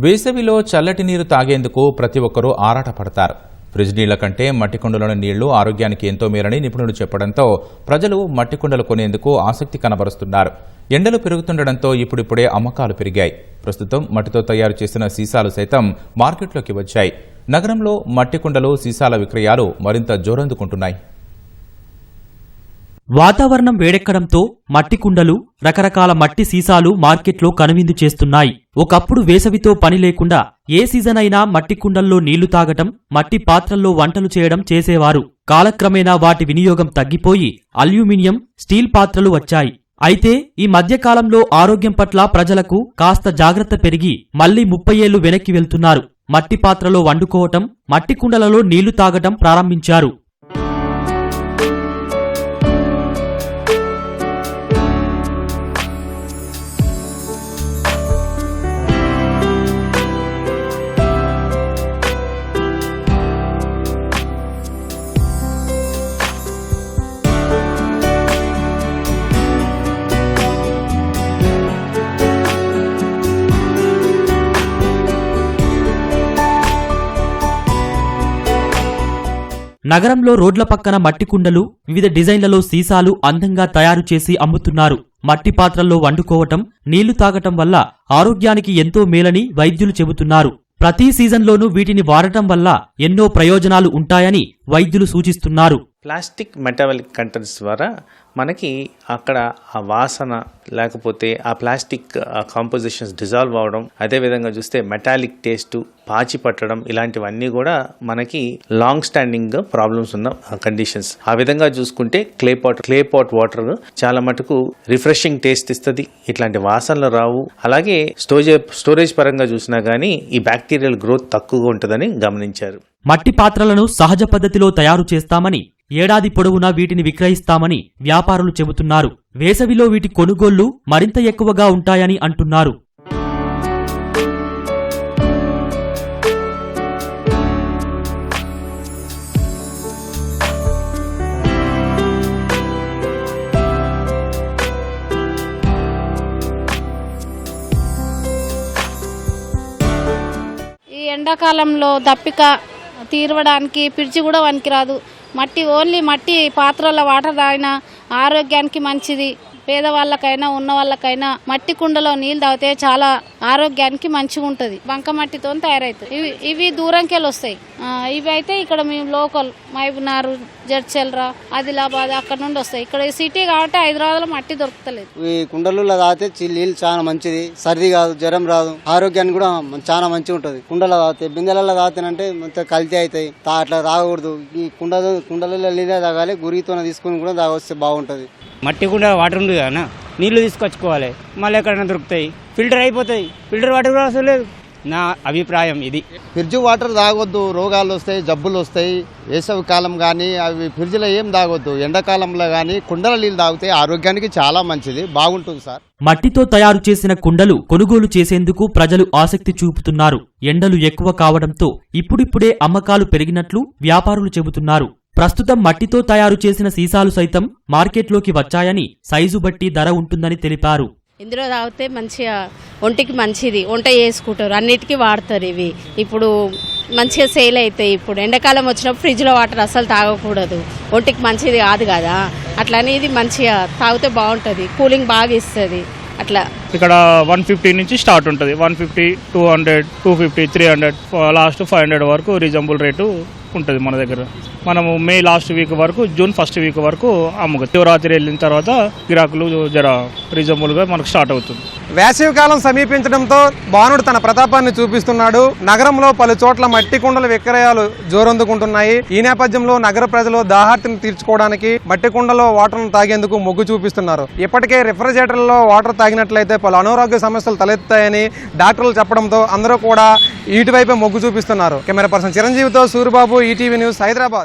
వేసవిలో చల్లటి నీరు తాగేందుకు ప్రతి ఒక్కరూ ఆరాటపడతారు. ఫ్రిడ్జ్ నీళ్ల కంటే మట్టి కుండలోని నీళ్లు ఆరోగ్యానికి ఎంతో మేలని నిపుణులు చెప్పడంతో ప్రజలు మట్టి కుండలు కొనేందుకు ఆసక్తి కనబరుస్తున్నారు. ఎండలు పెరుగుతుండటంతో ఇప్పుడిప్పుడే అమ్మకాలు పెరిగాయి. ప్రస్తుతం మట్టితో తయారు చేసిన సీసాలు సైతం మార్కెట్లోకి వచ్చాయి. నగరంలో మట్టి కుండలు, సీసాల విక్రయాలు మరింత జోరందుకుంటున్నాయి. వాతావరణం వేడెక్కడంతో మట్టి కుండలు, రకరకాల మట్టి సీసాలు మార్కెట్లో కనువిందు చేస్తున్నాయి. ఒకప్పుడు వేసవితో పని లేకుండా ఏ సీజన్ అయినా మట్టి కుండల్లో నీళ్లు తాగటం, మట్టి పాత్రల్లో వంటలు చేయడం చేసేవారు. కాలక్రమేణా వాటి వినియోగం తగ్గిపోయి అల్యూమినియం, స్టీల్ పాత్రలు వచ్చాయి. అయితే ఈ మధ్యకాలంలో ఆరోగ్యం పట్ల ప్రజలకు కాస్త జాగ్రత్త పెరిగి మళ్లీ 30 ఏళ్లు వెనక్కి వెళ్తున్నారు. మట్టి పాత్రలో వండుకోవటం, మట్టి కుండలలో నీళ్లు తాగటం ప్రారంభించారు. నగరంలో రోడ్ల పక్కన మట్టి కుండలు, వివిధ డిజైన్లలో సీసాలు అందంగా తయారు చేసి అమ్ముతున్నారు. మట్టి పాత్రల్లో వండుకోవటం, నీళ్లు తాగటం వల్ల ఆరోగ్యానికి ఎంతో మేలని వైద్యులు చెబుతున్నారు. ప్రతి సీజన్లోనూ వీటిని వాడటం వల్ల ఎన్నో ప్రయోజనాలు ఉంటాయని వైద్యులు సూచిస్తున్నారు. ప్లాస్టిక్ మెటాలిక్ కంటెంట్స్ ద్వారా మనకి అక్కడ ఆ వాసన లేకపోతే ఆ ప్లాస్టిక్ కాంపోజిషన్స్ డిజాల్వ్ అవడం, అదేవిధంగా చూస్తే మెటాలిక్ టేస్ట్, పాచి పట్టడం, ఇలాంటివన్నీ కూడా మనకి లాంగ్ స్టాండింగ్ ప్రాబ్లమ్స్ ఉన్న కండిషన్స్. ఆ విధంగా చూసుకుంటే క్లే పాట్ వాటర్ చాలా మటుకు రిఫ్రెషింగ్ టేస్ట్ ఇస్తుంది, ఇట్లాంటి వాసనలు రావు. అలాగే స్టోరేజ్ పరంగా చూసినా గానీ ఈ బ్యాక్టీరియల్ గ్రోత్ తక్కువగా ఉంటుందని గమనించారు. మట్టి పాత్రలను సహజ పద్ధతిలో తయారు చేస్తామని, ఏడాది పొడవునా వీటిని విక్రయిస్తామని వ్యాపారులు చెబుతున్నారు. వేసవిలో వీటి కొనుగోళ్లు మరింత ఎక్కువగా ఉంటాయని అంటున్నారు. ఈ ఎండాకాలంలో దప్పిక తీరవడానికి ఫ్రిడ్జ్ కూడా పనికిరాదు. ఓన్లీ మట్టి పాత్రల వాటర్ తాగినా ఆరోగ్యానికి మంచిది. పేదవాళ్ళకైనా ఉన్న వాళ్ళకైనా మట్టి కుండలో నీళ్ళు తాగితే చాలా ఆరోగ్యానికి మంచిగా ఉంటుంది. బంక మట్టితో తయారవుతాయి. ఇవి దూరంకెళ్ళి వస్తాయి. ఇవి అయితే ఇక్కడ మేము లోకల్ మహబూబ్నగర్, జడ్చల్రా, ఆదిలాబాద్ అక్కడ నుండి వస్తాయి. ఇక్కడ సిటీ కాబట్టి హైదరాబాద్లో మట్టి దొరుకుతలేదు. ఈ కుండలలో తాగితే నీళ్ళు చాలా మంచిది. సర్ది కాదు, జ్వరం రాదు, ఆరోగ్యానికి కూడా చాలా మంచిగా ఉంటుంది. కుండలో తాగితే, బిందెలలో తాగితేనంటే మొత్తం కల్తీ అవుతాయి. అట్లా తాగకూడదు. ఈ కుండలలో నీళ్ళే తాగాలి. గురితో తీసుకుని కూడా తాగొస్తే బాగుంటుంది. మట్టి కుండ వాటర్ ఉంది కదా, నీళ్లు తీసుకొచ్చుకోవాలి. మళ్ళీ ఎక్కడైనా దొరుకుతాయి, ఫిల్టర్ అయిపోతాయి. ఫిల్టర్ వాటర్ కూడా అవసరం లేదు. నా అభిప్రాయం ఇది. ఫ్రిడ్జ్ వాటర్ తాగొద్దు, రోగాలు వస్తాయి, జబ్బులు వస్తాయి. వేసవి కాలం కానీ అవి ఫ్రిడ్జ్లో ఏం తాగొద్దు. ఎండాకాలంలో కానీ కుండల నీళ్ళు తాగితే ఆరోగ్యానికి చాలా మంచిది, బాగుంటుంది సార్. మట్టితో తయారు చేసిన కుండలు కొనుగోలు చేసేందుకు ప్రజలు ఆసక్తి చూపుతున్నారు. ఎండలు ఎక్కువ కావడంతో ఇప్పుడిప్పుడే అమ్మకాలు పెరిగినట్లు వ్యాపారులు చెబుతున్నారు. ప్రస్తుతం మట్టితో తయారు చేసిన సీసాలు సైతం మార్కెట్లోకి వచ్చాయని, సైజు బట్టి ధర ఉంటుందని తెలిపారు. ఇందులో తాగితే మంచిగా ఒంటికి మంచిది, వంట చేసుకుంటారు, అన్నిటికీ వాడతారు. ఇవి ఇప్పుడు మంచిగా సేల్ అవుతాయి. ఇప్పుడు ఎండాకాలం వచ్చినప్పుడు ఫ్రిడ్జ్లో వాటర్ అసలు తాగకూడదు, ఒంటికి మంచిది కాదు కదా. అట్లని ఇది మంచిగా తాగితే బాగుంటుంది, కూలింగ్ బాగా ఇస్తుంది. అట్లా ఇక్కడ 150 నుంచి స్టార్ట్ ఉంటుంది. 150, 200, 250, 300, లాస్ట్ 500 వరకు రీజనబుల్ రేటు ఉంటుంది మన దగ్గర. మనము మే లాస్ట్ వీక్ వరకు, జూన్ ఫస్ట్ వీక్ వరకు అమ్ముకు. శివరాత్రి వెళ్ళిన తర్వాత గిరాకులు జర రీజనబుల్గా మనకు స్టార్ట్ అవుతుంది. వేసవికాలం సమీపించడంతో బాణుడు తన ప్రతాపాన్ని చూపిస్తున్నాడు. నగరంలో పలు చోట్ల మట్టి కుండల విక్రయాలు జోరందుకుంటున్నాయి. ఈ నేపథ్యంలో నగర ప్రజలు దాహార్తిని తీర్చుకోవడానికి మట్టి కుండలో వాటర్ను తాగేందుకు మొగ్గు చూపిస్తున్నారు. ఇప్పటికే రిఫ్రిజిరేటర్లో వాటర్ తాగినట్లయితే పలు అనారోగ్య సమస్యలు తలెత్తాయని డాక్టర్లు చెప్పడంతో అందరూ కూడా ఇటువైపే మొగ్గు చూపిస్తున్నారు. కెమెరా పర్సన్ చిరంజీవితో సూరిబాబు, ఈటీవీ న్యూస్, హైదరాబాద్.